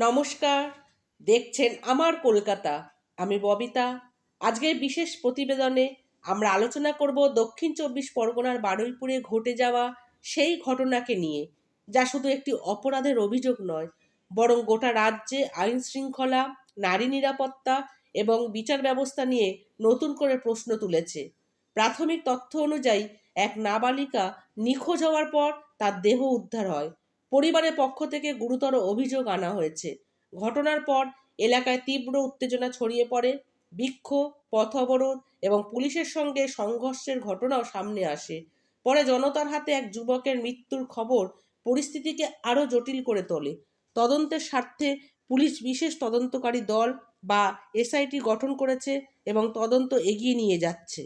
নমস্কার, দেখছেন আমার কলকাতা। আমি ববিতা। আজকের বিশেষ প্রতিবেদনে আমরা আলোচনা করব দক্ষিণ ২৪ পরগনার বারুইপুরে ঘটে যাওয়া সেই ঘটনাকে নিয়ে, যা শুধু একটি অপরাধের অভিযোগ নয়, বরং গোটা রাজ্যে আইন শৃঙ্খলা, নারী নিরাপত্তা এবং বিচার ব্যবস্থা নিয়ে নতুন করে প্রশ্ন তুলেছে। প্রাথমিক তথ্য অনুযায়ী এক নাবালিকা নিখোঁজ হওয়ার পর তার দেহ উদ্ধার হয়। পরিবারের পক্ষ থেকে গুরুতর অভিযোগ আনা হয়েছে। ঘটনার পর এলাকায় তীব্র উত্তেজনা ছড়িয়ে পড়ে। বিক্ষোভ, পথ অবরোধ এবং পুলিশের সঙ্গে সংঘর্ষের ঘটনাও সামনে আসে। পরে জনতার হাতে এক যুবকের মৃত্যুর খবর পরিস্থিতিকে আরও জটিল করে তোলে। তদন্তের স্বার্থে পুলিশ বিশেষ তদন্তকারী দল বা এসআইটি গঠন করেছে এবং তদন্ত এগিয়ে নিয়ে যাচ্ছে।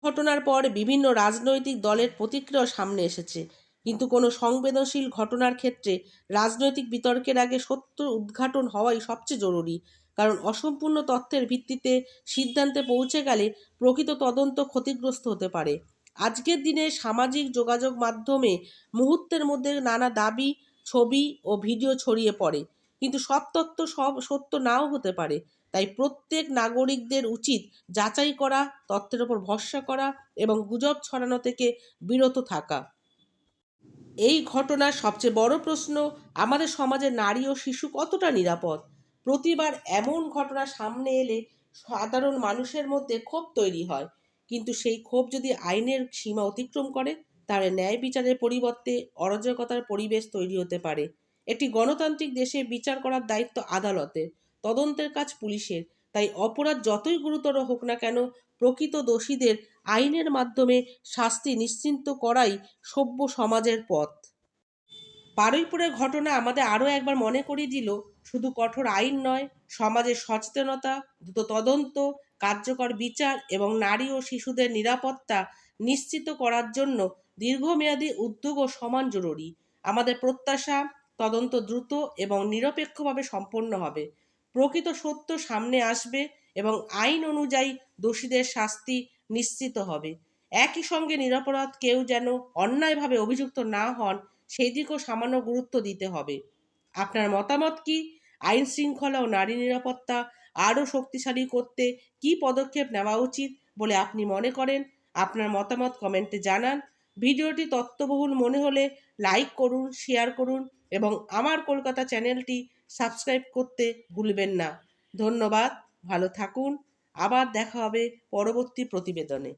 ঘটনার পর বিভিন্ন রাজনৈতিক দলের প্রতিক্রিয়াও সামনে এসেছে, কিন্তু কোনো সংবেদনশীল ঘটনার ক্ষেত্রে রাজনৈতিক বিতর্কের আগে সত্য উদ্ঘাটন হওয়াই সবচেয়ে জরুরি। কারণ অসম্পূর্ণ তথ্যের ভিত্তিতে সিদ্ধান্তে পৌঁছে গেলে প্রকৃত তদন্ত ক্ষতিগ্রস্ত হতে পারে। আজকের দিনে সামাজিক যোগাযোগ মাধ্যমে মুহূর্তের মধ্যে নানা দাবি, ছবি ও ভিডিও ছড়িয়ে পড়ে, কিন্তু সব তথ্য সব সত্য নাও হতে পারে। তাই প্রত্যেক নাগরিকদের উচিত যাচাই করা, তথ্যের ওপর ভরসা করা এবং গুজব ছড়ানো থেকে বিরত থাকা। এই ঘটনার সবচেয়ে বড় প্রশ্ন, আমাদের সমাজে নারী ও শিশু কতটা নিরাপদ? প্রতিবার এমন ঘটনা সামনে এলে সাধারণ মানুষের মধ্যে ক্ষোভ তৈরি হয়, কিন্তু সেই ক্ষোভ যদি আইনের সীমা অতিক্রম করে, তাহলে ন্যায় বিচারের পরিবর্তে অরাজকতার পরিবেশ তৈরি হতে পারে। একটি গণতান্ত্রিক দেশে বিচার করার দায়িত্ব আদালতের, তদন্তের কাজ পুলিশের। তাই অপরাধ যতই গুরুতর হোক না কেন, প্রকৃত দোষীদের আইনের মাধ্যমে শাস্তি নিশ্চিত করাই সভ্য সমাজের পথ। বারুইপুরের ঘটনা আমাদের আরও একবার মনে করিয়ে দিল, শুধু কঠোর আইন নয়, সমাজের সচেতনতা, দ্রুত তদন্ত, কার্যকর বিচার এবং নারী ও শিশুদের নিরাপত্তা নিশ্চিত করার জন্য দীর্ঘমেয়াদী উদ্যোগও সমান জরুরি। আমাদের প্রত্যাশা, তদন্ত দ্রুত এবং নিরপেক্ষভাবে সম্পন্ন হবে, প্রকৃত সত্য সামনে আসবে এবং আইন অনুযায়ী দোষীদের শাস্তি নিশ্চিত হবে। একই সঙ্গে নিরপরাধ কেউ যেন অন্যায়ভাবে অভিযুক্ত না হন, সেই দিকেও সামান্য গুরুত্ব দিতে হবে। আপনার মতামত কি? আইন শৃঙ্খলা ও নারী নিরাপত্তা আরও শক্তিশালী করতে কী পদক্ষেপ নেওয়া উচিত বলে আপনি মনে করেন? আপনার মতামত কমেন্টে জানান। ভিডিওটি তথ্যবহুল মনে হলে লাইক করুন, শেয়ার করুন এবং আমার কলকাতা চ্যানেলটি সাবস্ক্রাইব করতে ভুলবেন না। ধন্যবাদ, ভালো থাকুন। আবার দেখা হবে পরবর্তী প্রতিবেদনে।